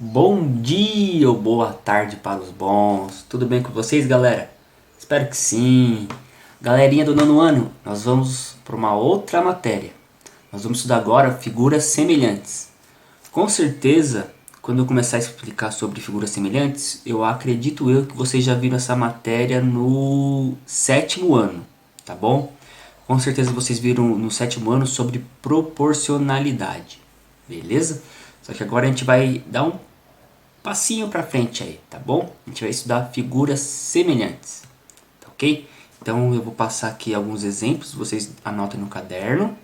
Bom dia ou boa tarde para os bons. Tudo bem com vocês, galera? Espero que sim. Galerinha do nono ano, nós vamos para uma outra matéria. Nós vamos estudar agora figuras semelhantes. Com certeza, quando eu começar a explicar sobre figuras semelhantes, eu acredito que vocês já viram essa matéria no sétimo ano, tá bom? Com certeza vocês viram no sétimo ano sobre proporcionalidade, beleza? Só que agora a gente vai dar um passinho pra frente aí, tá bom? A gente vai estudar figuras semelhantes, tá ok? Então eu vou passar aqui alguns exemplos, vocês anotem no caderno.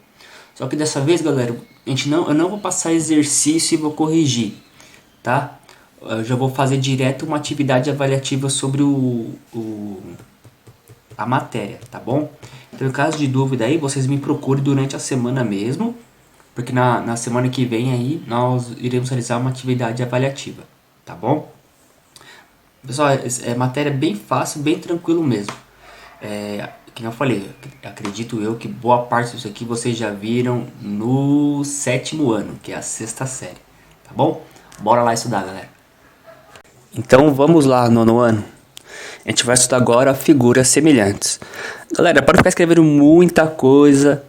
Só que dessa vez, galera, eu não vou passar exercício e vou corrigir, tá? Eu já vou fazer direto uma atividade avaliativa sobre a matéria, tá bom? Então, em caso de dúvida aí, vocês me procurem durante a semana mesmo, porque na semana que vem aí nós iremos realizar uma atividade avaliativa, tá bom? Pessoal, é matéria bem fácil, bem tranquilo mesmo. Que eu falei, acredito eu que boa parte disso aqui vocês já viram no sétimo ano, que é a sexta série, tá bom? Bora lá estudar, galera. Então vamos lá, nono ano. A gente vai estudar agora figuras semelhantes. Galera, pode ficar escrevendo muita coisa,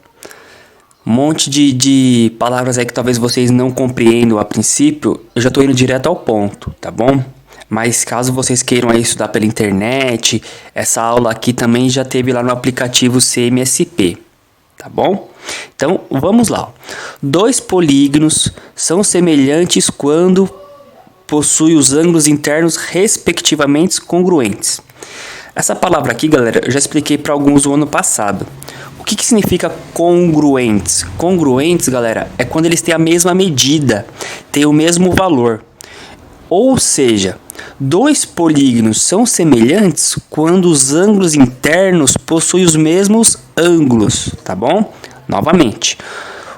um monte de palavras aí que talvez vocês não compreendam a princípio. Eu já tô indo direto ao ponto, tá bom? Mas caso vocês queiram aí estudar pela internet, essa aula aqui também já teve lá no aplicativo CMSP, tá bom? Então, vamos lá. Dois polígonos são semelhantes quando possuem os ângulos internos respectivamente congruentes. Essa palavra aqui, galera, eu já expliquei para alguns no ano passado. O que significa congruentes? Congruentes, galera, é quando eles têm a mesma medida, têm o mesmo valor. Ou seja, dois polígonos são semelhantes quando os ângulos internos possuem os mesmos ângulos, tá bom? Novamente,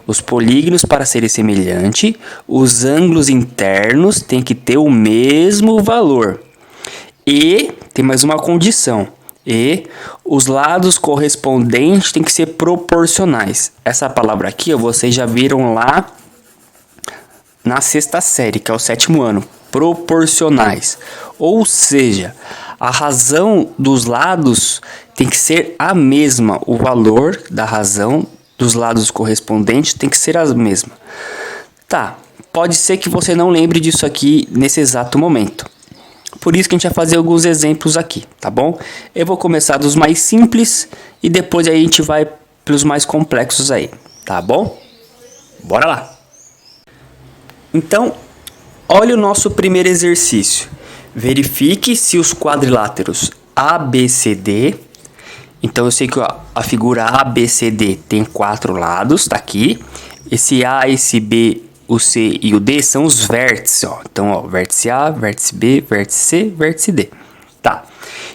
os polígonos, para serem semelhantes, os ângulos internos têm que ter o mesmo valor. E tem mais uma condição. E os lados correspondentes têm que ser proporcionais. Essa palavra aqui, vocês já viram lá na sexta série, que é o sétimo ano. Proporcionais. Ou seja, a razão dos lados tem que ser a mesma. O valor da razão dos lados correspondentes tem que ser a mesma. Tá, pode ser que você não lembre disso aqui nesse exato momento. Por isso que a gente vai fazer alguns exemplos aqui, tá bom? Eu vou começar dos mais simples e depois aí a gente vai pelos mais complexos aí, tá bom? Bora lá! Então, olha o nosso primeiro exercício. Verifique se os quadriláteros ABCD. Então eu sei que a figura ABCD tem 4 lados, tá aqui. Esse A, esse B, o C e o D são os vértices, ó. Então, ó, vértice A, vértice B, vértice C, vértice D. Tá.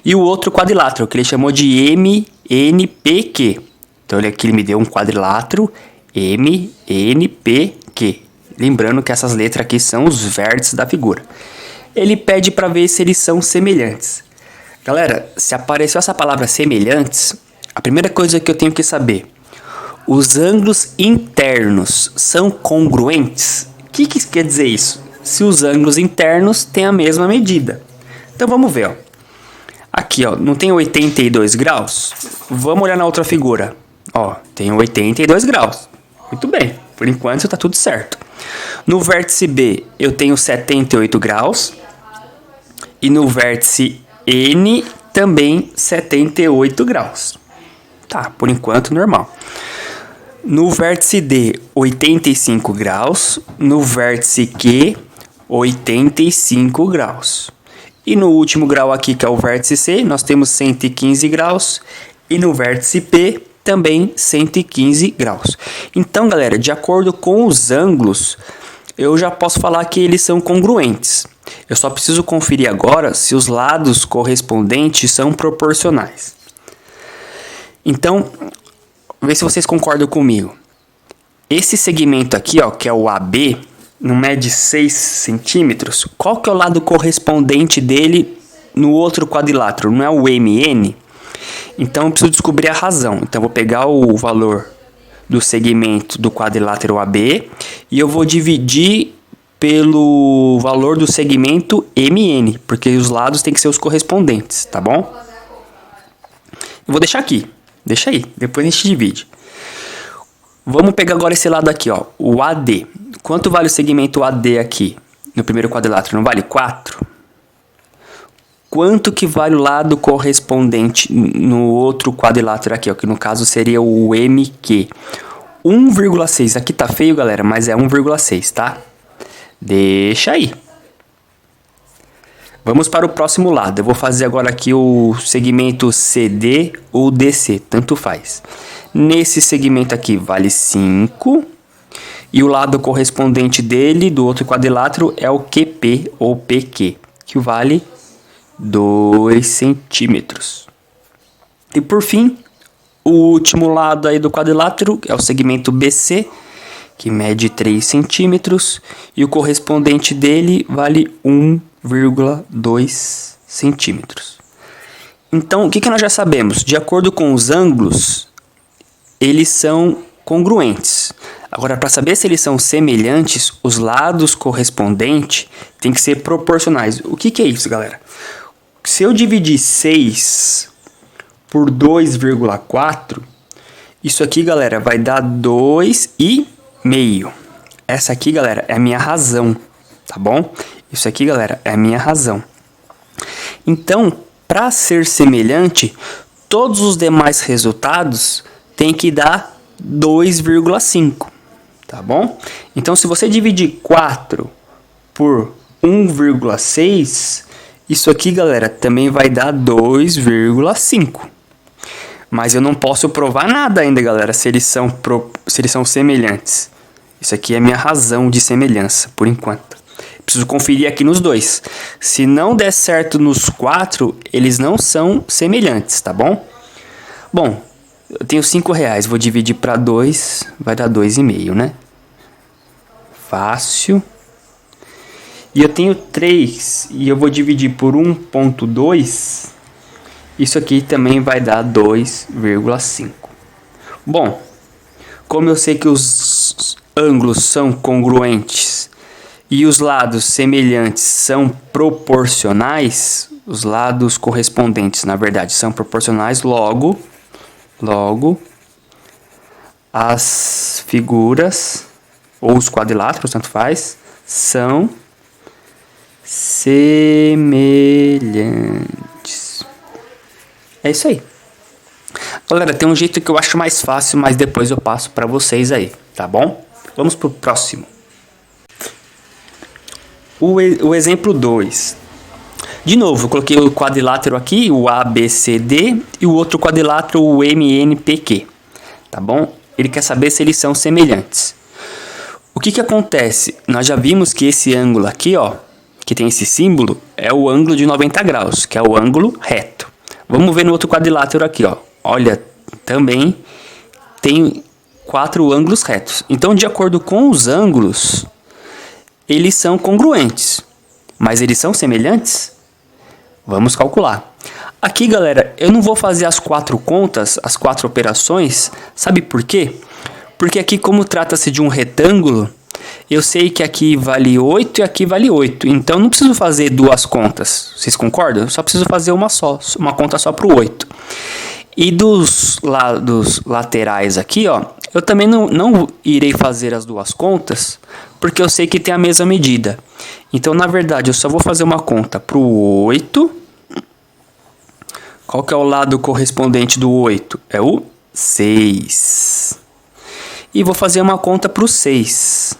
E o outro quadrilátero, que ele chamou de MNPQ. Então, aqui ele me deu um quadrilátero MNPQ. Lembrando que essas letras aqui são os vértices da figura. Ele pede para ver se eles são semelhantes. Galera, se apareceu essa palavra semelhantes, a primeira coisa que eu tenho que saber: os ângulos internos são congruentes? O que quer dizer isso? Se os ângulos internos têm a mesma medida. Então vamos ver, ó. Aqui, ó, não tem 82 graus? Vamos olhar na outra figura. Ó, tem 82 graus. Muito bem, por enquanto está tudo certo. No vértice B eu tenho 78 graus. E no vértice N também 78 graus. Tá, por enquanto normal. No vértice D, 85 graus. No vértice Q, 85 graus. E no último grau aqui, que é o vértice C, nós temos 115 graus. E no vértice P, também 115 graus. Então, galera, de acordo com os ângulos, eu já posso falar que eles são congruentes. Eu só preciso conferir agora se os lados correspondentes são proporcionais. Então, vê se vocês concordam comigo. Esse segmento aqui, ó, que é o AB, não mede 6 centímetros. Qual que é o lado correspondente dele no outro quadrilátero? Não é o MN? Então eu preciso descobrir a razão. Então eu vou pegar o valor do segmento do quadrilátero AB e eu vou dividir pelo valor do segmento MN, porque os lados têm que ser os correspondentes, tá bom? Eu vou deixar aqui, deixa aí, depois a gente divide. Vamos pegar agora esse lado aqui, ó, o AD. Quanto vale o segmento AD aqui no primeiro quadrilátero? Não vale 4? Quanto que vale o lado correspondente no outro quadrilátero aqui, ó, que no caso seria o MQ? 1,6. Aqui tá feio, galera, mas é 1,6, tá? Deixa aí. Vamos para o próximo lado. Eu vou fazer agora aqui o segmento CD ou DC, tanto faz. Nesse segmento aqui vale 5. E o lado correspondente dele, do outro quadrilátero, é o QP ou PQ, que vale 2 centímetros. E por fim, o último lado aí do quadrilátero é o segmento BC, que mede 3 centímetros. E o correspondente dele vale 1,2 centímetros. Então, o que nós já sabemos? De acordo com os ângulos, eles são congruentes. Agora, para saber se eles são semelhantes, os lados correspondentes têm que ser proporcionais. O que é isso, galera? Se eu dividir 6 por 2,4, isso aqui, galera, vai dar 2,5. Essa aqui, galera, é a minha razão, tá bom? Isso aqui, galera, é a minha razão. Então, para ser semelhante, todos os demais resultados tem que dar 2,5, tá bom? Então, se você dividir 4 por 1,6, isso aqui, galera, também vai dar 2,5. Mas eu não posso provar nada ainda, galera, se eles são semelhantes. Isso aqui é a minha razão de semelhança, por enquanto. Preciso conferir aqui nos dois. Se não der certo nos 4, eles não são semelhantes, tá bom? Bom, eu tenho R$5, vou dividir para 2, vai dar 2,5, né? Fácil. E eu tenho 3 e eu vou dividir por 1,2. Isso aqui também vai dar 2,5. Bom, como eu sei que os ângulos são congruentes e os lados semelhantes são proporcionais, os lados correspondentes, na verdade, são proporcionais, logo, as figuras, ou os quadriláteros, tanto faz, são semelhantes. É isso aí. Galera, tem um jeito que eu acho mais fácil, mas depois eu passo para vocês aí, tá bom? Vamos pro próximo. O exemplo 2. De novo, eu coloquei o quadrilátero aqui, o ABCD, e o outro quadrilátero, o MNPQ, tá bom? Ele quer saber se eles são semelhantes. O que acontece? Nós já vimos que esse ângulo aqui, ó, que tem esse símbolo, é o ângulo de 90 graus, que é o ângulo reto. Vamos ver no outro quadrilátero aqui, ó. Olha, também tem 4 ângulos retos. Então, de acordo com os ângulos, eles são congruentes. Mas eles são semelhantes? Vamos calcular. Aqui, galera, eu não vou fazer as 4 contas, as 4 operações. Sabe por quê? Porque aqui, como trata-se de um retângulo, eu sei que aqui vale 8 e aqui vale 8. Então, não preciso fazer 2 contas. Vocês concordam? Eu só preciso fazer uma só, uma conta só para o 8. E dos lados laterais aqui, ó, eu também não irei fazer as 2 contas, porque eu sei que tem a mesma medida. Então, na verdade, eu só vou fazer uma conta para o 8. Qual que é o lado correspondente do 8? É o 6. E vou fazer uma conta para o 6.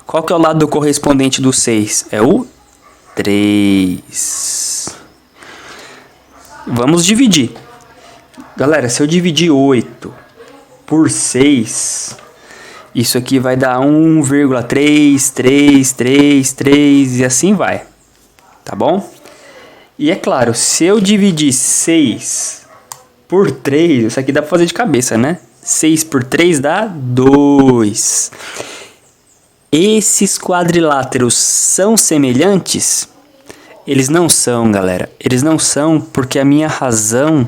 Qual que é o lado correspondente do 6? É o 3. Vamos dividir. Galera, se eu dividir 8 por 6, isso aqui vai dar 1,333 e assim vai. Tá bom? E é claro, se eu dividir 6 por 3, isso aqui dá para fazer de cabeça, né? 6 por 3 dá 2. Esses quadriláteros são semelhantes? Eles não são, galera. Eles não são porque a minha razão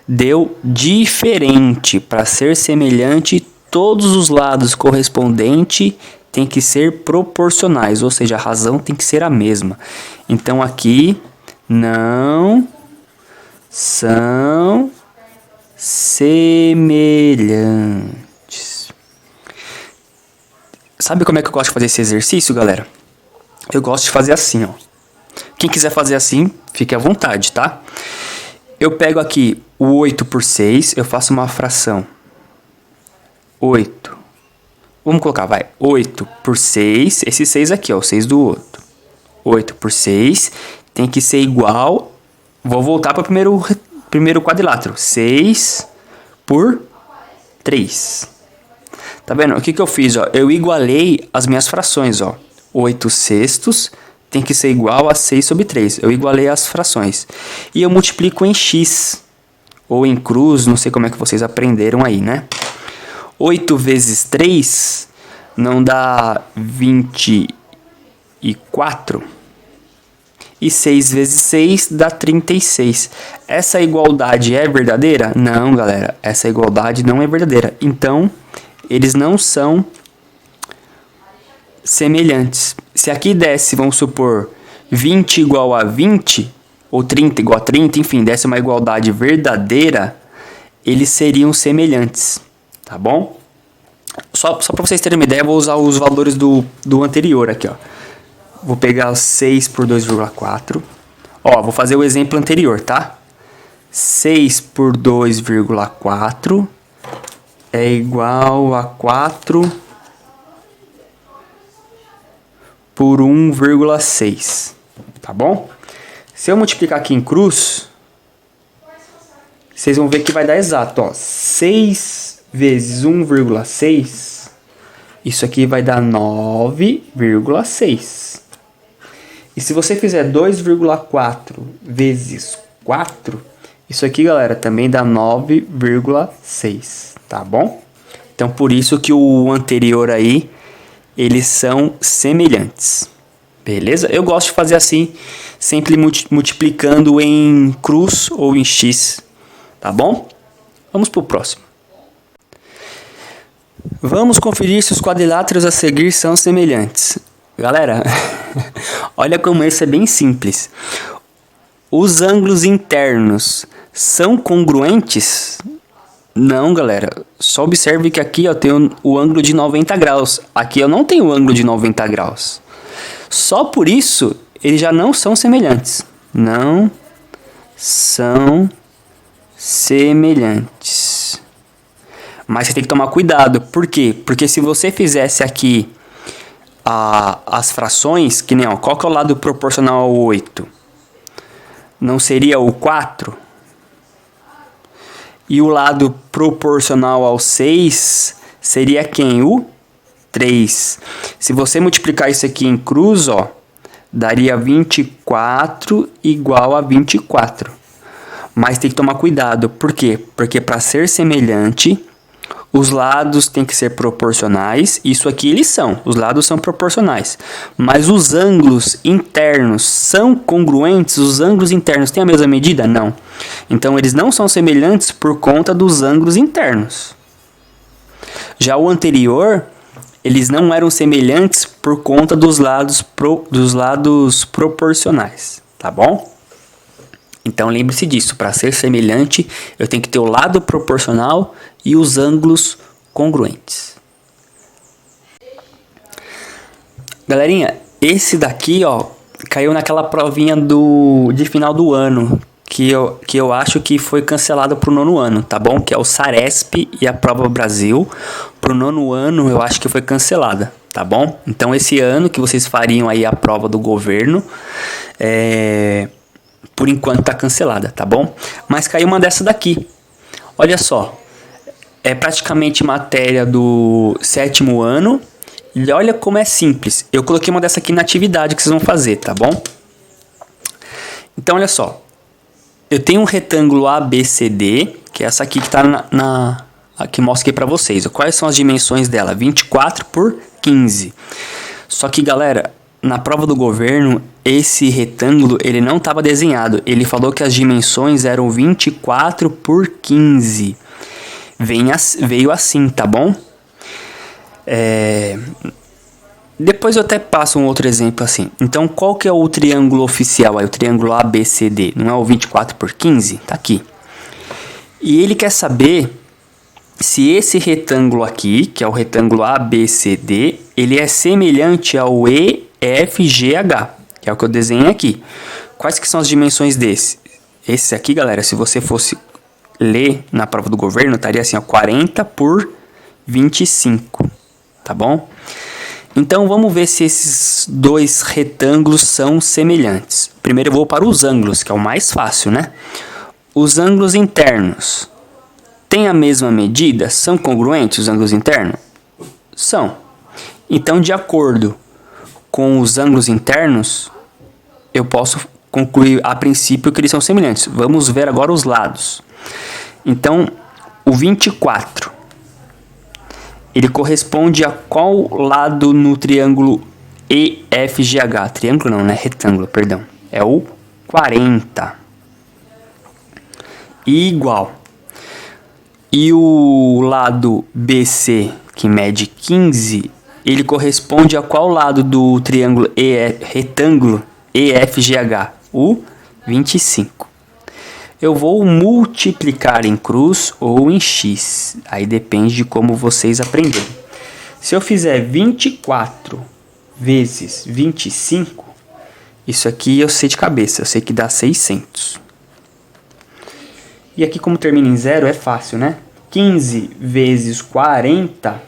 deu diferente. Para ser semelhante, todos os lados correspondentes tem que ser proporcionais, ou seja, a razão tem que ser a mesma. Então aqui não são semelhantes. Sabe como é que eu gosto de fazer esse exercício, galera? Eu gosto de fazer assim, ó. Quem quiser fazer assim, fique à vontade, tá? Eu pego aqui o 8 por 6, eu faço uma fração. 8. Vamos colocar, vai. 8 por 6, esse 6 aqui, ó, o 6 do outro. 8 por 6 tem que ser igual... Vou voltar para o primeiro quadrilátero. 6 por 3. Tá vendo? O que eu fiz, ó? Eu igualei as minhas frações, ó. 8 sextos tem que ser igual a 6 sobre 3. Eu igualei as frações. E eu multiplico em x. Ou em cruz, não sei como é que vocês aprenderam aí, né? 8 vezes 3 não dá 24. E 6 vezes 6 dá 36. Essa igualdade é verdadeira? Não, galera. Essa igualdade não é verdadeira. Então, eles não são semelhantes. Se aqui desse, vamos supor, 20 igual a 20, ou 30 igual a 30, enfim, desse uma igualdade verdadeira, eles seriam semelhantes, tá bom? Só para vocês terem uma ideia, eu vou usar os valores do anterior aqui, ó. Vou pegar 6 por 2,4. Ó, vou fazer o exemplo anterior, tá? 6 por 2,4 é igual a 4 por 1,6, tá bom? Se eu multiplicar aqui em cruz, vocês vão ver que vai dar exato, ó. 6 vezes 1,6, isso aqui vai dar 9,6. E se você fizer 2,4 vezes 4, isso aqui, galera, também dá 9,6, tá bom? Então, por isso que o anterior aí, eles são semelhantes, beleza? Eu gosto de fazer assim, sempre multiplicando em cruz ou em x, tá bom? Vamos pro próximo. Vamos conferir se os quadriláteros a seguir são semelhantes. Galera, olha como isso é bem simples. Os ângulos internos são congruentes? Não, galera. Só observe que aqui eu tenho o ângulo de 90 graus. Aqui eu não tenho o ângulo de 90 graus. Só por isso, eles já não são semelhantes. Não são semelhantes. Mas você tem que tomar cuidado. Por quê? Porque se você fizesse aqui as frações, que nem, ó, qual que é o lado proporcional ao 8? Não seria o 4? E o lado proporcional ao 6 seria quem? O 3. Se você multiplicar isso aqui em cruz, ó, daria 24 igual a 24. Mas tem que tomar cuidado. Por quê? Porque para ser semelhante, os lados têm que ser proporcionais. Isso aqui eles são. Os lados são proporcionais. Mas os ângulos internos são congruentes? Os ângulos internos têm a mesma medida? Não. Então, eles não são semelhantes por conta dos ângulos internos. Já o anterior, eles não eram semelhantes por conta dos lados proporcionais. Tá bom? Então, lembre-se disso. Para ser semelhante, eu tenho que ter o lado proporcional e os ângulos congruentes. Galerinha, esse daqui, ó, caiu naquela provinha de final do ano, que eu acho que foi cancelado pro nono ano, tá bom? Que é o Saresp e a Prova Brasil. Pro nono ano, eu acho que foi cancelada, tá bom? Então, esse ano que vocês fariam aí a prova do governo, por enquanto tá cancelada, tá bom? Mas caiu uma dessa daqui. Olha só. É praticamente matéria do 7º ano. E olha como é simples. Eu coloquei uma dessa aqui na atividade que vocês vão fazer, tá bom? Então, olha só. Eu tenho um retângulo ABCD, que é essa aqui que tá que mostra aqui pra vocês. Quais são as dimensões dela? 24 por 15. Só que, galera, na prova do governo, esse retângulo, ele não estava desenhado. Ele falou que as dimensões eram 24 por 15. Veio assim, tá bom? Depois eu até passo um outro exemplo assim. Então, qual que é o triângulo oficial aí? O triângulo ABCD. Não é o 24 por 15? Tá aqui. E ele quer saber se esse retângulo aqui, que é o retângulo ABCD, ele é semelhante ao EFGH, que é o que eu desenhei aqui. Quais que são as dimensões desse? Esse aqui, galera, se você fosse ler na prova do governo, estaria assim, ó, 40 por 25, tá bom? Então, vamos ver se esses dois retângulos são semelhantes. Primeiro eu vou para os ângulos, que é o mais fácil, né? Os ângulos internos têm a mesma medida? São congruentes os ângulos internos? São. Então, de acordo com os ângulos internos, eu posso concluir a princípio que eles são semelhantes. Vamos ver agora os lados. Então, o 24, ele corresponde a qual lado no triângulo EFGH? Triângulo não, né? Retângulo, perdão. É o 40. Igual. E o lado BC, que mede 15, ele corresponde a qual lado do triângulo retângulo EFGH? O 25. Eu vou multiplicar em cruz ou em x. Aí depende de como vocês aprenderem. Se eu fizer 24 vezes 25, isso aqui eu sei de cabeça. Eu sei que dá 600. E aqui, como termina em zero, é fácil, né? 15 vezes 40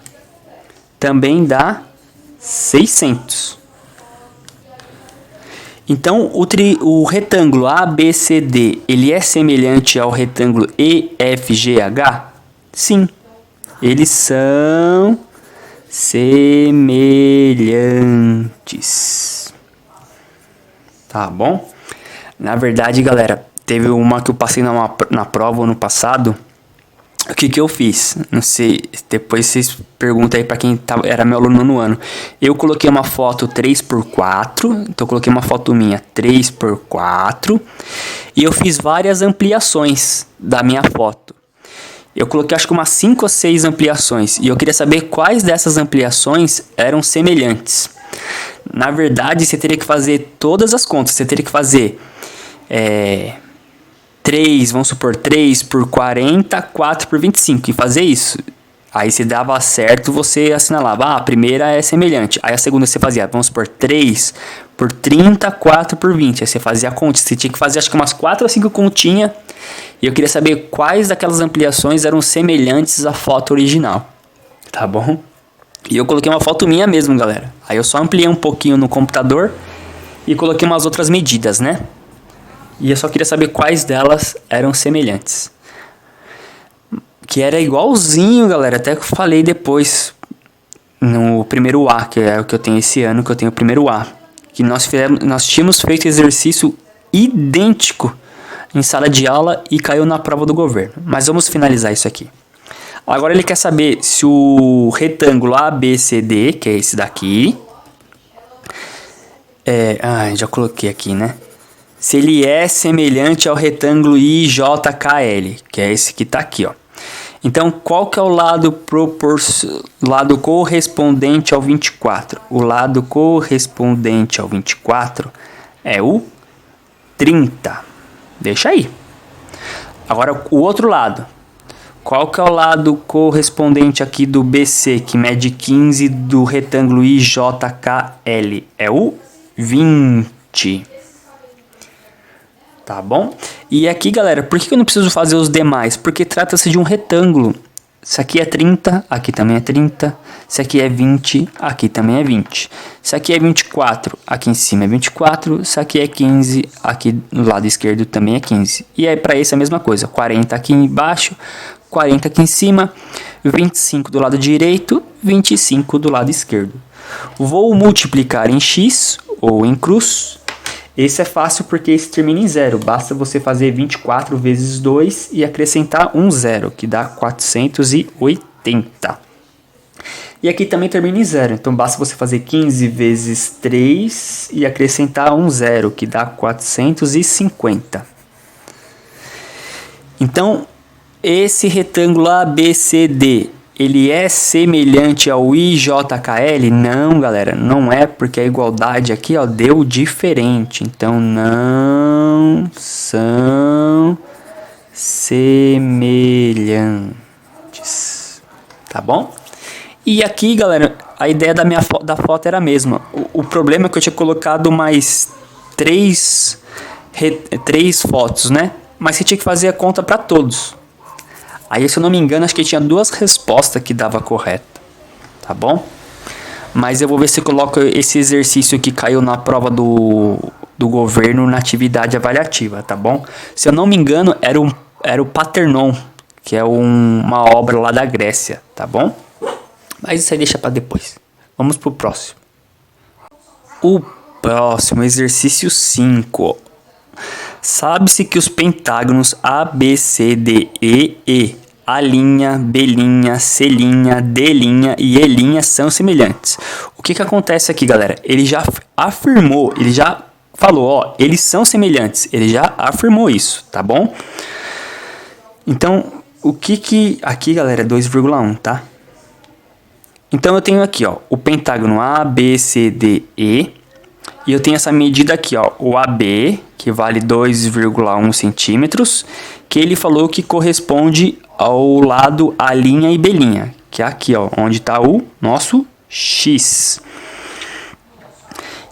também dá 600. Então, o retângulo ABCD, ele é semelhante ao retângulo EFGH? Sim, eles são semelhantes. Tá bom? Na verdade, galera, teve uma que eu passei na prova ano passado. O que eu fiz? Não sei, depois vocês perguntam aí pra quem era meu aluno no ano. Eu coloquei uma foto 3x4, então eu coloquei uma foto minha 3x4 e eu fiz várias ampliações da minha foto. Eu coloquei acho que umas 5 ou 6 ampliações e eu queria saber quais dessas ampliações eram semelhantes. Na verdade, você teria que fazer todas as contas, você teria que fazer 3, vamos supor, 3 por 40, 4 por 25, e fazer isso. Aí se dava certo, você assinalava, a primeira é semelhante. Aí a segunda você fazia, vamos supor, 3 por 30, 4 por 20. Aí você fazia a conta, você tinha que fazer acho que umas 4 ou 5 continhas. E eu queria saber quais daquelas ampliações eram semelhantes à foto original. Tá bom? E eu coloquei uma foto minha mesmo, galera. Aí eu só ampliei um pouquinho no computador e coloquei umas outras medidas, né? E eu só queria saber quais delas eram semelhantes. Que era igualzinho, galera. Até que eu falei depois. No primeiro A, que é o que eu tenho esse ano, que eu tenho o primeiro A. Que nós tínhamos feito exercício idêntico em sala de aula e caiu na prova do governo. Mas vamos finalizar isso aqui. Agora ele quer saber se o retângulo ABCD, que é esse daqui. Já coloquei aqui, né? Se ele é semelhante ao retângulo IJKL, que é esse que está aqui, ó. Então, qual que é o lado correspondente ao 24? O lado correspondente ao 24 é o 30. Deixa aí. Agora, o outro lado. Qual que é o lado correspondente aqui do BC, que mede 15, do retângulo IJKL? É o 20. Tá bom? E aqui, galera, por que eu não preciso fazer os demais? Porque trata-se de um retângulo. Isso aqui é 30, aqui também é 30. Isso aqui é 20, aqui também é 20. Isso aqui é 24, aqui em cima é 24. Isso aqui é 15, aqui no lado esquerdo também é 15. E aí para esse é a mesma coisa, 40 aqui embaixo, 40 aqui em cima, 25 do lado direito, 25 do lado esquerdo. Vou multiplicar em x ou em cruz. Esse é fácil porque esse termina em zero. Basta você fazer 24 vezes 2 e acrescentar um zero, que dá 480. E aqui também termina em zero. Então basta você fazer 15 vezes 3 e acrescentar um zero, que dá 450. Então, esse retângulo ABCD ele é semelhante ao IJKL? Não, galera, não é, porque a igualdade aqui, ó, deu diferente. Então, não são semelhantes. Tá bom? E aqui, galera, a ideia da foto era a mesma. O problema é que eu tinha colocado mais três fotos, né? Mas você tinha que fazer a conta para todos. Aí, se eu não me engano, acho que tinha 2 respostas que dava correta. Tá bom? Mas eu vou ver se eu coloco esse exercício que caiu na prova do governo na atividade avaliativa, tá bom? Se eu não me engano, era o Parthenon, que é uma obra lá da Grécia, tá bom? Mas isso aí deixa para depois. Vamos pro próximo. O próximo, exercício 5. Sabe-se que os pentágonos A, B, C, D, E, A', B', C', D' e E' são semelhantes. O que acontece aqui, galera? Ele já afirmou, ele já falou, ó, eles são semelhantes. Ele já afirmou isso, tá bom? Então, aqui, galera, é 2,1, tá? Então, eu tenho aqui, ó, o pentágono A, B, C, D, E. E eu tenho essa medida aqui, ó, o AB, que vale 2,1 centímetros, que ele falou que corresponde ao lado A' e B', que é aqui, ó, onde está o nosso X.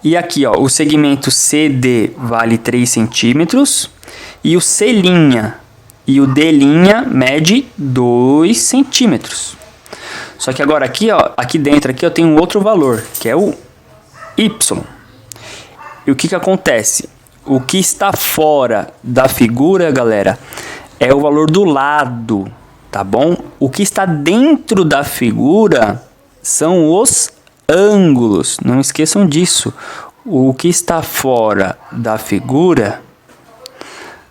E aqui, ó, o segmento CD vale 3 centímetros e o C' e o D' mede 2 centímetros. Só que agora aqui, ó, aqui dentro aqui eu tenho um outro valor, que é o Y. E o que acontece? O que está fora da figura, galera, é o valor do lado, tá bom? O que está dentro da figura são os ângulos. Não esqueçam disso. O que está fora da figura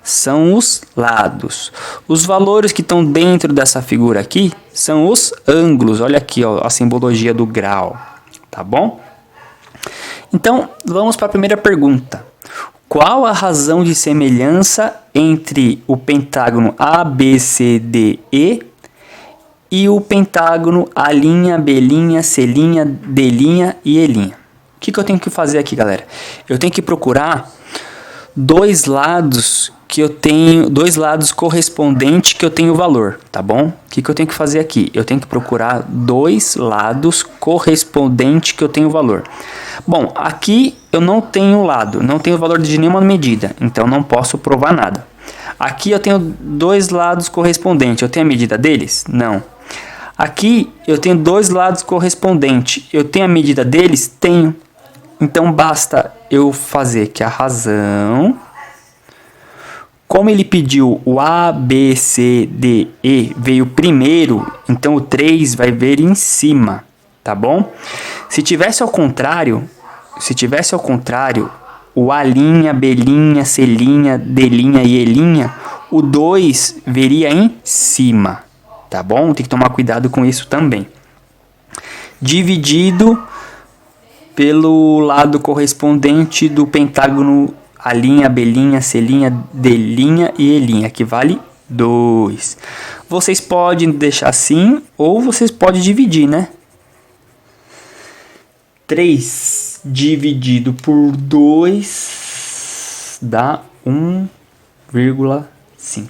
são os lados. Os valores que estão dentro dessa figura aqui são os ângulos. Olha aqui, ó, a simbologia do grau, tá bom? Então, vamos para a primeira pergunta. Qual a razão de semelhança entre o pentágono ABCDE e o pentágono A', B', C', D' e E'? O que eu tenho que fazer aqui, galera? Eu tenho que procurar dois lados correspondentes que eu tenho valor, tá bom? O que eu tenho que fazer aqui? Eu tenho que procurar dois lados correspondentes que eu tenho valor. Bom, aqui eu não tenho lado, não tenho valor de nenhuma medida, então não posso provar nada. Aqui eu tenho dois lados correspondentes, eu tenho a medida deles? Não. Aqui eu tenho dois lados correspondentes, eu tenho a medida deles? Tenho. Então basta eu fazer que a razão, como ele pediu o A, B, C, D, E veio primeiro, então o 3 vai vir em cima, tá bom? Se tivesse ao contrário, o A', B', C', D' e E', o 2 viria em cima, tá bom? Tem que tomar cuidado com isso também. Dividido pelo lado correspondente do pentágono A', B', C', D' e E', que vale 2. Vocês podem deixar assim ou vocês podem dividir, né? 3 dividido por 2 dá 1,5.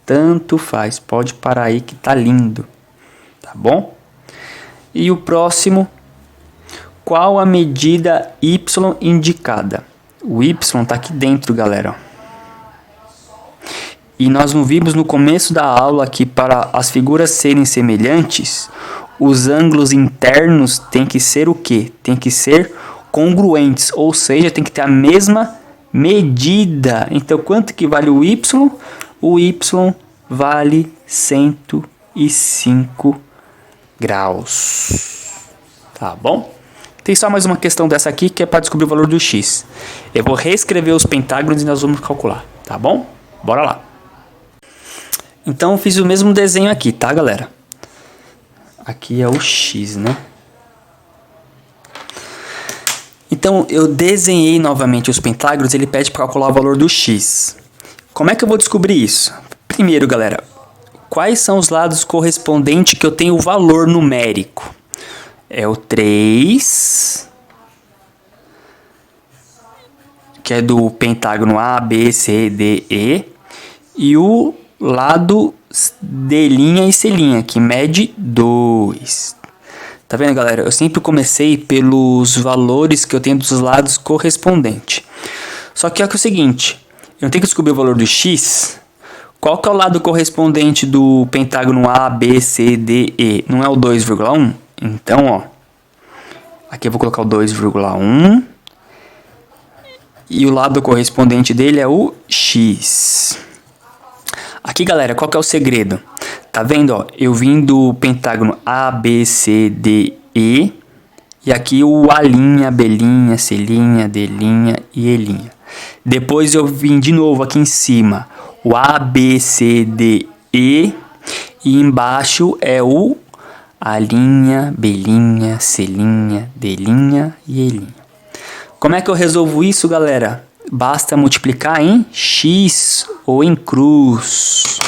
Tanto faz, pode parar aí que tá lindo, tá bom? E o próximo, qual a medida Y indicada? O Y tá aqui dentro, galera. E nós não vimos no começo da aula que para as figuras serem semelhantes, os ângulos internos têm que ser o quê? Tem que ser congruentes, ou seja, tem que ter a mesma medida. Então, quanto que vale o Y? O Y vale 105 graus. Tá bom? Tem só mais uma questão dessa aqui que é para descobrir o valor do X. Eu vou reescrever os pentágonos e nós vamos calcular, tá bom? Bora lá. Então, eu fiz o mesmo desenho aqui, tá, galera? Aqui é o X, né? Então, eu desenhei novamente os pentágonos, ele pede para calcular o valor do X. Como é que eu vou descobrir isso? Primeiro, galera, quais são os lados correspondentes que eu tenho o valor numérico. É o 3, que é do pentágono A, B, C, D, E, e o lado D' e C', que mede 2. Tá vendo, galera? Eu sempre comecei pelos valores que eu tenho dos lados correspondentes. Só que é o seguinte, eu tenho que descobrir o valor do x. Qual que é o lado correspondente do pentágono A, B, C, D, E? Não é o 2,1? Então, ó, aqui eu vou colocar o 2,1. E o lado correspondente dele é o x. Aqui, galera, qual que é o segredo? Tá vendo, ó? Eu vim do pentágono A, B, C, D, E. E aqui o A', B', C', D' e E'. Depois eu vim de novo aqui em cima. O A, B, C, D, E. E embaixo é o A', B', C', D' e E'. Como é que eu resolvo isso, galera? Basta multiplicar em x ou em cruz.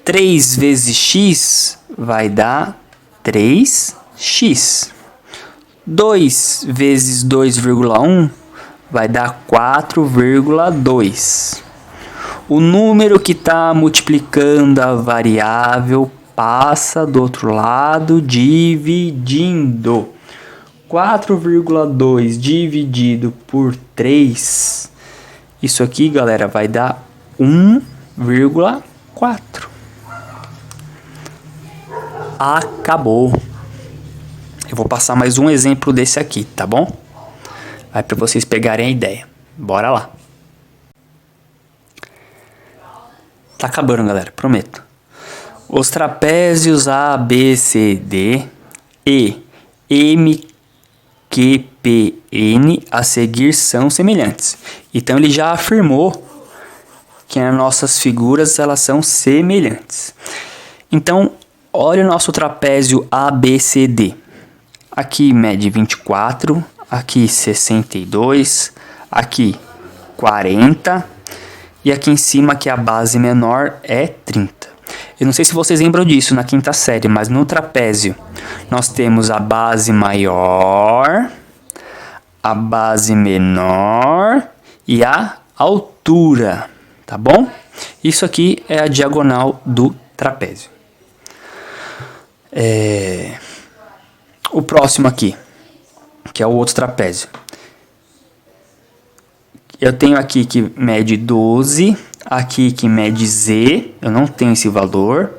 3 vezes x vai dar 3x. 2 vezes 2,1 vai dar 4,2. O número que está multiplicando a variável passa do outro lado dividindo. 4,2 dividido por 3, isso aqui, galera, vai dar 1,4. Acabou. Eu vou passar mais um exemplo desse aqui, tá bom? Vai para vocês pegarem a ideia. Bora lá. Tá acabando, galera, prometo. Os trapézios A, B, C, D e M, Q, P, N a seguir são semelhantes. Então ele já afirmou que as nossas figuras elas são semelhantes. Então, olha o nosso trapézio ABCD. Aqui mede 24, aqui 62, aqui 40 e aqui em cima que a base menor é 30. Eu não sei se vocês lembram disso na quinta série, mas no trapézio nós temos a base maior, a base menor e a altura, tá bom? Isso aqui é a diagonal do trapézio. O próximo aqui, que é o outro trapézio. Eu tenho aqui que mede 12, aqui que mede Z, eu não tenho esse valor.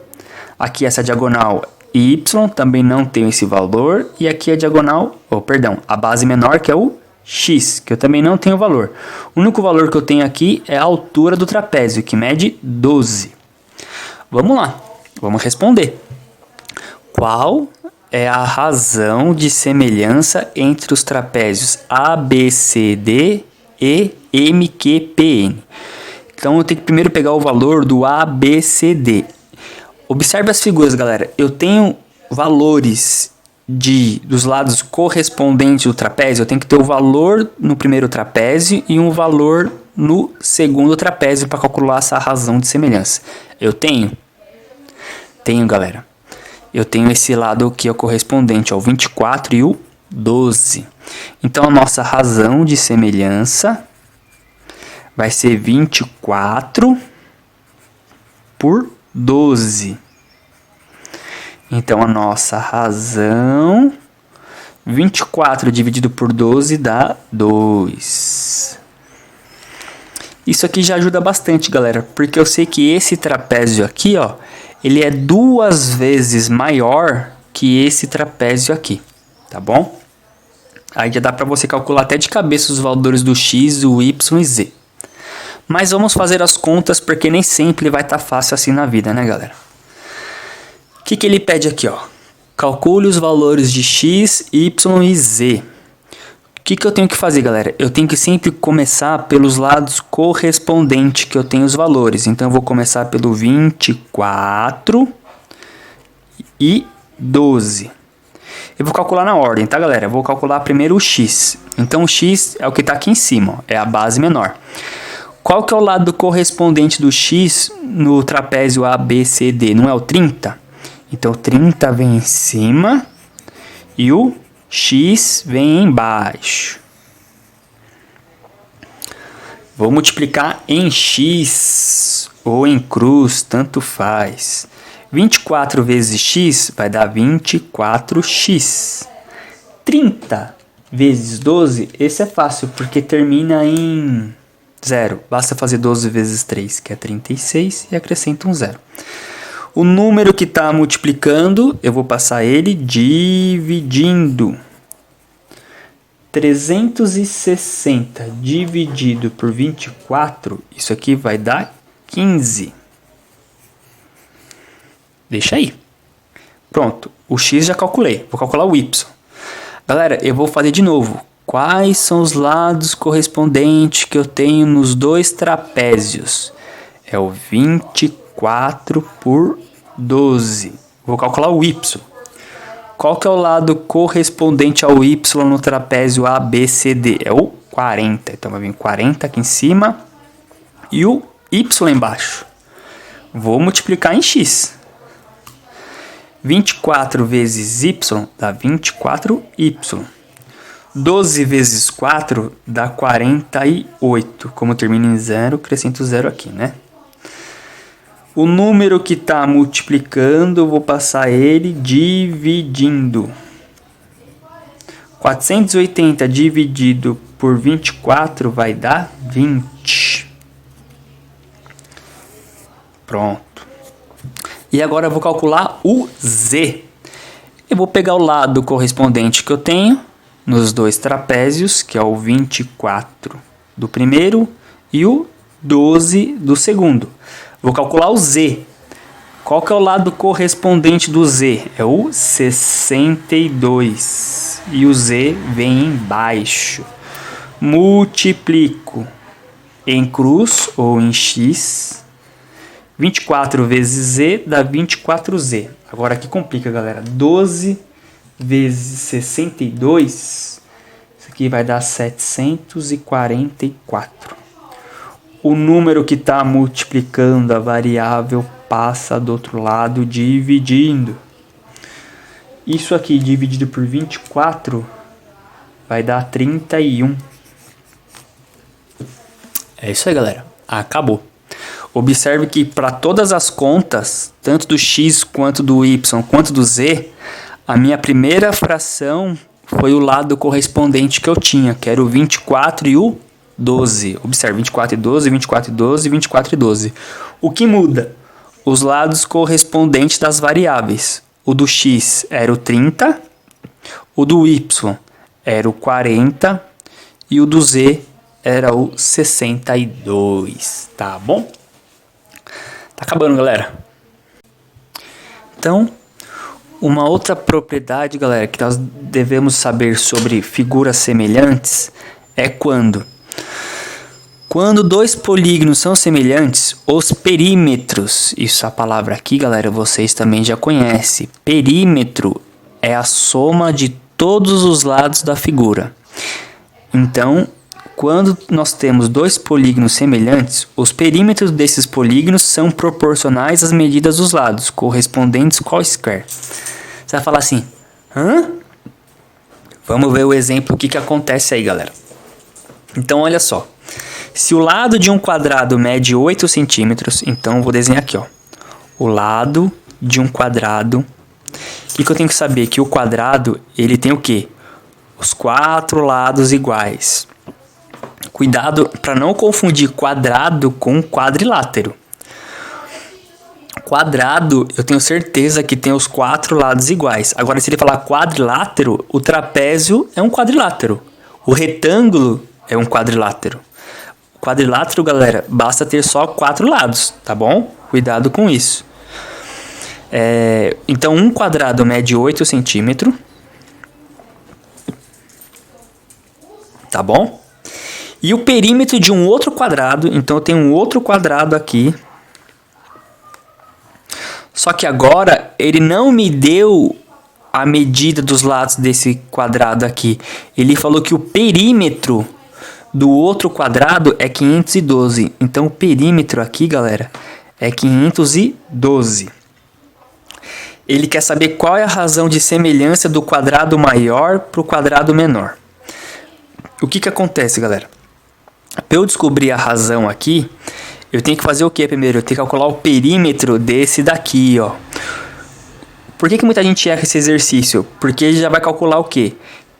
Aqui essa diagonal Y, também não tenho esse valor. E aqui a diagonal, a base menor, que é o X, que eu também não tenho valor. O único valor que eu tenho aqui é a altura do trapézio, que mede 12. Vamos lá, vamos responder. Qual é a razão de semelhança entre os trapézios ABCD e MQPN? Então eu tenho que primeiro pegar o valor do ABCD. Observe as figuras, galera. Eu tenho valores dos lados correspondentes do trapézio. Eu tenho que ter o valor no primeiro trapézio e um valor no segundo trapézio para calcular essa razão de semelhança. Eu tenho? Tenho, galera. Eu tenho esse lado que é o correspondente ao 24 e o 12. Então a nossa razão de semelhança vai ser 24 por 12. Então a nossa razão, 24 dividido por 12 dá 2. Isso aqui já ajuda bastante, galera, porque eu sei que esse trapézio aqui, ó, ele é 2 vezes maior que esse trapézio aqui, tá bom? Aí já dá para você calcular até de cabeça os valores do x, o y e z. Mas vamos fazer as contas porque nem sempre vai estar fácil assim na vida, né, galera? O que ele pede aqui, ó? Calcule os valores de x, y e z. O que eu tenho que fazer, galera? Eu tenho que sempre começar pelos lados correspondentes que eu tenho os valores. Então eu vou começar pelo 24 e 12. Eu vou calcular na ordem, tá, galera? Eu vou calcular primeiro o x. Então o x é o que está aqui em cima, ó, é a base menor. Qual que é o lado correspondente do x no trapézio ABCD? Não é o 30? Então, 30 vem em cima e o x vem embaixo. Vou multiplicar em x ou em cruz, tanto faz. 24 vezes x vai dar 24x. 30 vezes 12, esse é fácil, porque termina em 0. Basta fazer 12 vezes 3, que é 36, e acrescenta um 0. O número que está multiplicando, eu vou passar ele dividindo. 360 dividido por 24, isso aqui vai dar 15. Deixa aí. Pronto, o x já calculei, vou calcular o y. Galera, eu vou fazer de novo. Quais são os lados correspondentes que eu tenho nos dois trapézios? É o 24 por 12. Vou calcular o y. Qual que é o lado correspondente ao y no trapézio ABCD? É o 40. Então vai vir 40 aqui em cima e o y lá embaixo. Vou multiplicar em x. 24 vezes y dá 24y. 12 vezes 4 dá 48. Como termina em 0, acrescento 0 aqui, né? O número que está multiplicando, eu vou passar ele dividindo. 480 dividido por 24 vai dar 20. Pronto. E agora eu vou calcular o z. Eu vou pegar o lado correspondente que eu tenho nos dois trapézios, que é o 24 do primeiro e o 12 do segundo. Vou calcular o z. Qual que é o lado correspondente do z? É o 62. E o z vem embaixo. Multiplico em cruz ou em x. 24 vezes z dá 24z. Agora aqui complica, galera. 12 vezes 62. Isso aqui vai dar 744. O número que está multiplicando a variável passa do outro lado dividindo. Isso aqui dividido por 24 vai dar 31. É isso aí, galera. Acabou. Observe que para todas as contas, tanto do x quanto do y quanto do z, a minha primeira fração foi o lado correspondente que eu tinha, que era o 24 e o 12. Observe, 24 e 12, 24 e 12, 24 e 12. O que muda? Os lados correspondentes das variáveis. O do x era o 30, o do y era o 40 e o do z era o 62. Tá bom? Tá acabando, galera. Então, uma outra propriedade, galera, que nós devemos saber sobre figuras semelhantes é quando dois polígonos são semelhantes, os perímetros, isso a palavra aqui, galera, vocês também já conhecem. Perímetro é a soma de todos os lados da figura. Então, quando nós temos dois polígonos semelhantes, os perímetros desses polígonos são proporcionais às medidas dos lados, correspondentes quaisquer. Você vai falar assim, hã? Vamos ver o exemplo, o que acontece aí, galera. Então, olha só. Se o lado de um quadrado mede 8 centímetros, então eu vou desenhar aqui, ó. O lado de um quadrado. O que eu tenho que saber? Que o quadrado, ele tem o quê? Os 4 lados iguais. Cuidado para não confundir quadrado com quadrilátero. Quadrado, eu tenho certeza que tem os 4 lados iguais. Agora, se ele falar quadrilátero, o trapézio é um quadrilátero. O retângulo é um quadrilátero. O quadrilátero, galera, basta ter só 4 lados, tá bom? Cuidado com isso. Então, um quadrado mede 8 centímetros. Tá bom? E o perímetro de um outro quadrado, então eu tenho um outro quadrado aqui. Só que agora ele não me deu a medida dos lados desse quadrado aqui. Ele falou que o perímetro do outro quadrado é 512. Então o perímetro aqui, galera, é 512. Ele quer saber qual é a razão de semelhança do quadrado maior para o quadrado menor. O que acontece, galera? Para eu descobrir a razão aqui, eu tenho que fazer o que primeiro? Eu tenho que calcular o perímetro desse daqui, ó. Por que muita gente erra esse exercício? Porque ele já vai calcular o quê?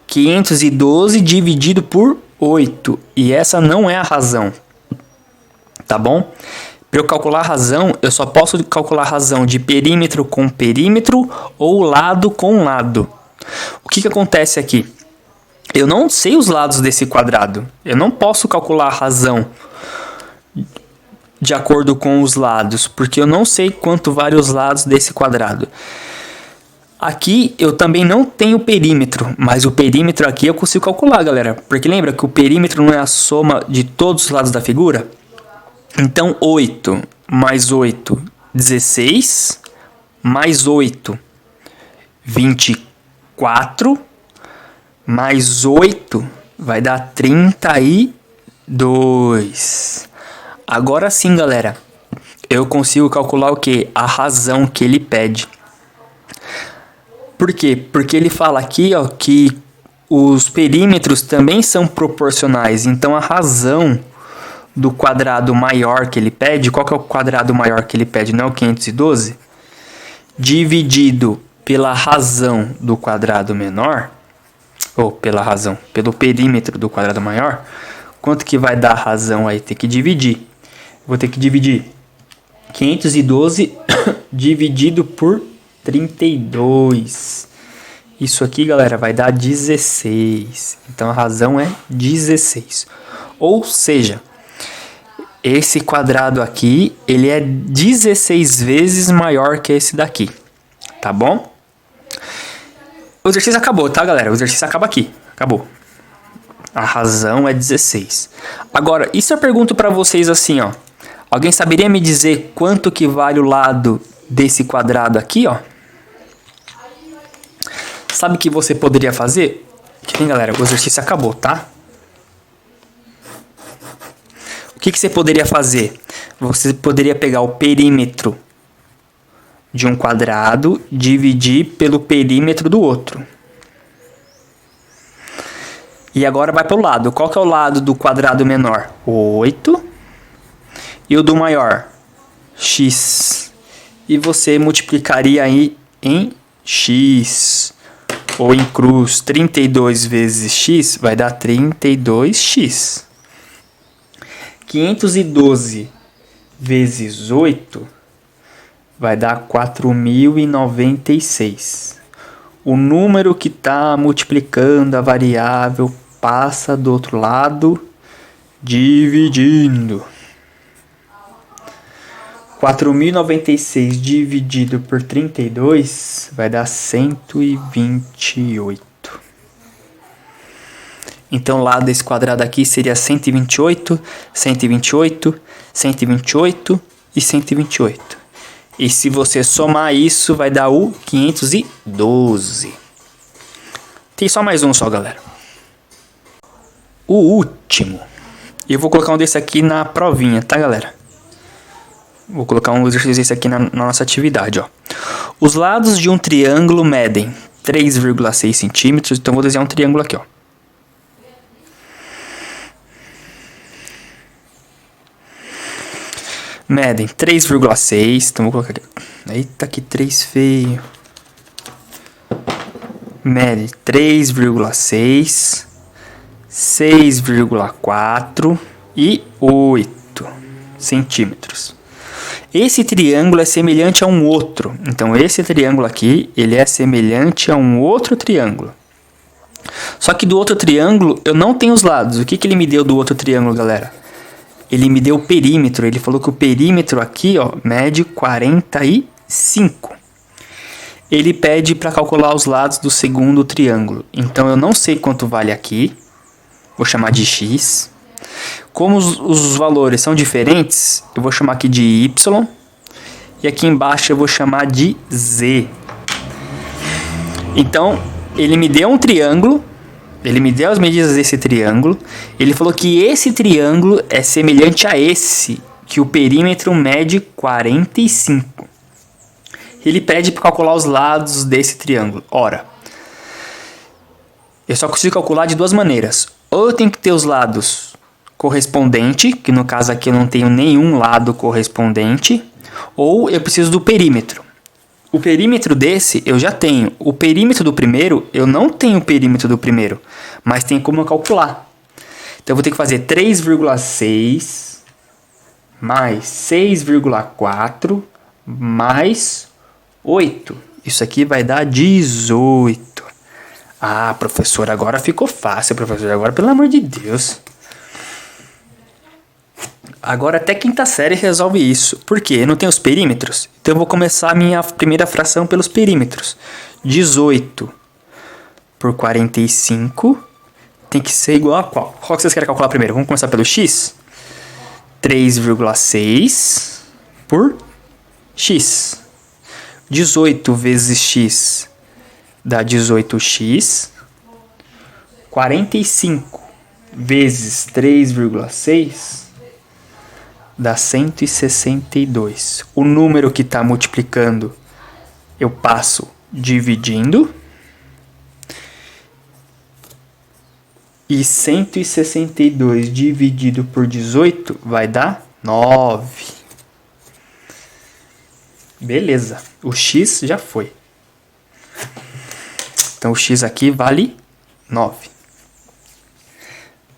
512 dividido por 8. E essa não é a razão. Tá bom? Para eu calcular a razão, eu só posso calcular a razão de perímetro com perímetro ou lado com lado. O que acontece aqui? Eu não sei os lados desse quadrado. Eu não posso calcular a razão de acordo com os lados, porque eu não sei quanto vale os lados desse quadrado. Aqui eu também não tenho perímetro, mas o perímetro aqui eu consigo calcular, galera. Porque lembra que o perímetro não é a soma de todos os lados da figura? Então 8 mais 8, 16, mais 8, 24, mais 8 vai dar 32. Agora sim, galera, eu consigo calcular o que? A razão que ele pede. Por quê? Porque ele fala aqui, ó, que os perímetros também são proporcionais. Então a razão do quadrado maior que ele pede, qual que é o quadrado maior que ele pede? Não é o 512? Dividido pela razão do quadrado menor, ou pelo perímetro do quadrado maior, quanto que vai dar a razão aí? Tem que dividir. Vou ter que dividir 512 dividido por 32. Isso aqui, galera, vai dar 16. Então a razão é 16. Ou seja, esse quadrado aqui, ele é 16 vezes maior que esse daqui. Tá bom? O exercício acabou, tá, galera? O exercício acaba aqui. Acabou. A razão é 16. Agora, e se eu pergunto pra vocês assim, ó? Alguém saberia me dizer quanto que vale o lado desse quadrado aqui, ó? Sabe o que você poderia fazer? Que nem, galera, o exercício acabou, tá? O que você poderia fazer? Você poderia pegar o perímetro de um quadrado, dividir pelo perímetro do outro. E agora vai para o lado. Qual que é o lado do quadrado menor? 8. E o do maior? X. E você multiplicaria aí em x. Ou em cruz. 32 vezes x vai dar 32x. 512 vezes 8 vai dar 4.096. O número que está multiplicando a variável passa do outro lado, dividindo. 4.096 dividido por 32 vai dar 128. Então o lado desse quadrado aqui seria 128, 128, 128 e 128. E se você somar isso, vai dar o 512. Tem só mais um só, galera. O último. Eu vou colocar um desse aqui na provinha, tá, galera? Vou colocar um exercício desse aqui na nossa atividade, ó. Os lados de um triângulo medem 3,6 centímetros. Então vou desenhar um triângulo aqui, ó. Medem 3,6. Então vou colocar aqui. Eita, que 3 feio. Mede 3,6, 6,4 e 8 centímetros. Esse triângulo é semelhante a um outro. Então esse triângulo aqui, ele é semelhante a um outro triângulo. Só que do outro triângulo eu não tenho os lados. O que ele me deu do outro triângulo, galera? Ele me deu o perímetro. Ele falou que o perímetro aqui, ó, mede 45. Ele pede para calcular os lados do segundo triângulo. Então eu não sei quanto vale aqui. Vou chamar de x. Como os valores são diferentes, eu vou chamar aqui de y. E aqui embaixo eu vou chamar de z. Então ele me deu um triângulo. Ele me deu as medidas desse triângulo. Ele falou que esse triângulo é semelhante a esse, que o perímetro mede 45. Ele pede para calcular os lados desse triângulo. Ora, eu só consigo calcular de duas maneiras. Ou eu tenho que ter os lados correspondentes, que no caso aqui eu não tenho nenhum lado correspondente, ou eu preciso do perímetro. O perímetro desse eu já tenho. O perímetro do primeiro, eu não tenho o perímetro do primeiro, mas tem como eu calcular. Então eu vou ter que fazer 3,6 mais 6,4 mais 8. Isso aqui vai dar 18. Ah, professor, agora ficou fácil, professor. Agora, pelo amor de Deus. Agora até quinta série resolve isso. Por quê? Eu não tenho os perímetros. Então eu vou começar a minha primeira fração pelos perímetros. 18 por 45 tem que ser igual a qual? Qual que vocês querem calcular primeiro? Vamos começar pelo x. 3,6 por x. 18 vezes x dá 18x. 45 vezes 3,6 dá 162. O número que está multiplicando eu passo dividindo. E 162 dividido por 18 vai dar 9. Beleza, o x já foi. Então o x aqui vale 9.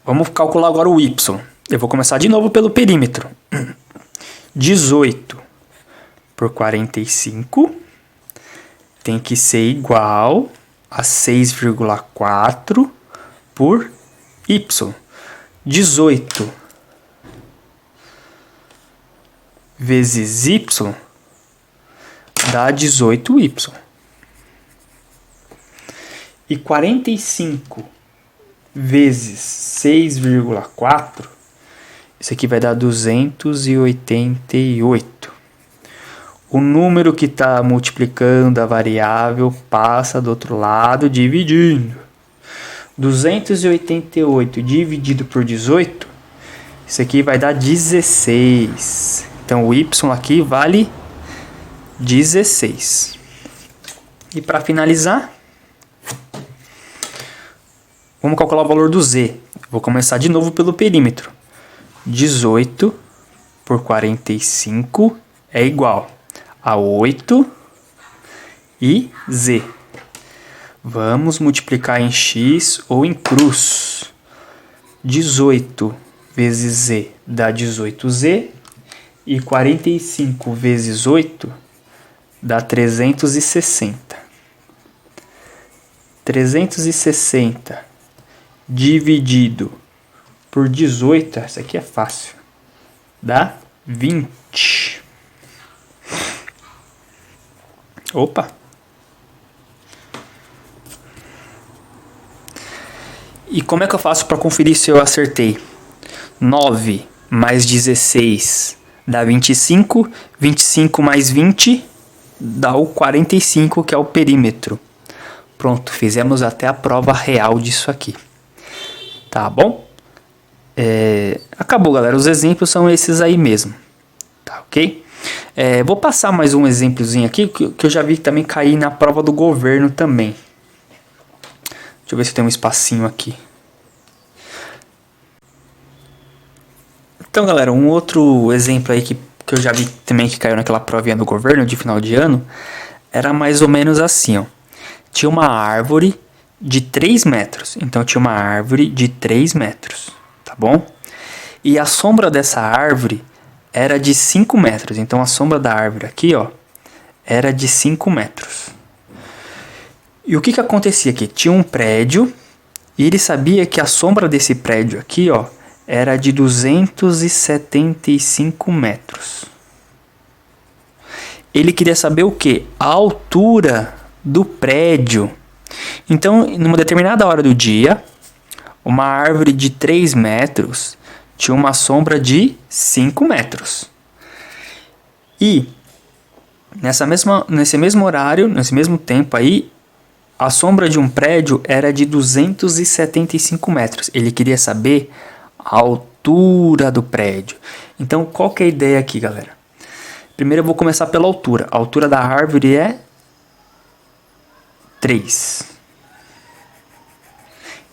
Vamos calcular agora o y. Eu vou começar de novo pelo perímetro. 18 por 45 tem que ser igual a 6,4 por y. 18 vezes y dá 18y. E 45 vezes 6,4, isso aqui vai dar 288. O número que está multiplicando a variável passa do outro lado dividindo. 288 dividido por 18, isso aqui vai dar 16. Então o y aqui vale 16. E para finalizar, vamos calcular o valor do z. Vou começar de novo pelo perímetro. 18 por 45 é igual a 8 e z. Vamos multiplicar em x ou em cruz. 18 vezes z dá 18z. E 45 vezes 8 dá 360. 360 dividido por 18, essa aqui é fácil, dá 20. Opa! E como é que eu faço para conferir se eu acertei? 9 mais 16 dá 25. 25 mais 20 dá o 45, que é o perímetro. Pronto, fizemos até a prova real disso aqui. Tá bom? Acabou, galera. Os exemplos são esses aí mesmo. Tá ok? Vou passar mais um exemplozinho aqui, que eu já vi também cair na prova do governo também. Deixa eu ver se tem um espacinho aqui. Então, galera, um outro exemplo aí que eu já vi também que caiu naquela provinha do governo de final de ano, era mais ou menos assim, ó. Tinha uma árvore de 3 metros. Então, tinha uma árvore de 3 metros, tá bom? E a sombra dessa árvore era de 5 metros. Então, a sombra da árvore aqui, ó, era de 5 metros. E o que acontecia aqui? Tinha um prédio e ele sabia que a sombra desse prédio aqui, ó, era de 275 metros. Ele queria saber o quê? A altura do prédio. Então, numa determinada hora do dia, uma árvore de 3 metros tinha uma sombra de 5 metros. E nesse mesmo horário, nesse mesmo tempo aí, A sombra de um prédio era de 275 metros. Ele queria saber a altura do prédio. Então, qual que é a ideia aqui, galera? Primeiro eu vou começar pela altura. A altura da árvore é 3.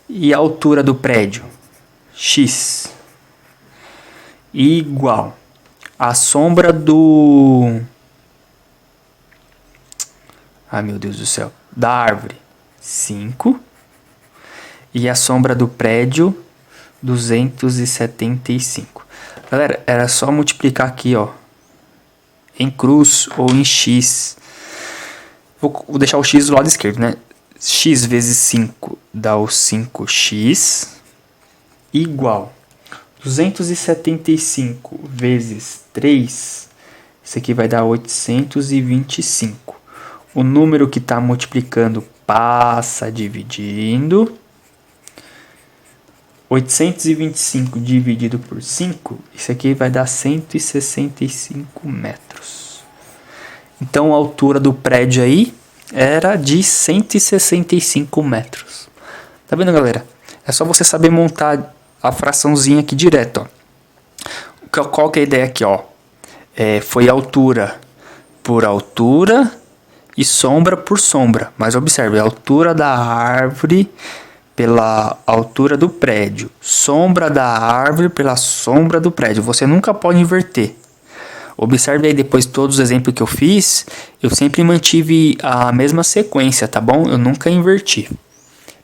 E a altura do prédio? X. Igual. A sombra do... Ai, meu Deus do céu. Da árvore, 5. E a sombra do prédio, 275. Galera, era só multiplicar aqui, ó, em cruz ou em x. Vou deixar o x do lado esquerdo, né? X vezes 5 dá o 5x igual 275 vezes 3. Isso aqui vai dar 825. O número que está multiplicando passa dividindo. 825 dividido por 5, isso aqui vai dar 165 metros. Então a altura do prédio aí era de 165 metros. Tá vendo, galera? É só você saber montar a fraçãozinha aqui direto, ó. Qual que é a ideia aqui, ó? Foi altura por altura e sombra por sombra. Mas observe, a altura da árvore pela altura do prédio, sombra da árvore pela sombra do prédio. Você nunca pode inverter. Observe aí depois todos os exemplos que eu fiz, eu sempre mantive a mesma sequência, tá bom? Eu nunca inverti.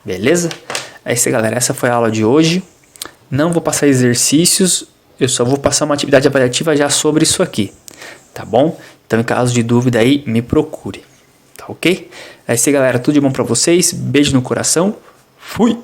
Beleza? É isso aí, galera. Essa foi a aula de hoje. Não vou passar exercícios, eu só vou passar uma atividade avaliativa já sobre isso aqui, tá bom? Então, em caso de dúvida aí, me procure, tá ok? É isso aí, galera. Tudo de bom pra vocês. Beijo no coração. Fui!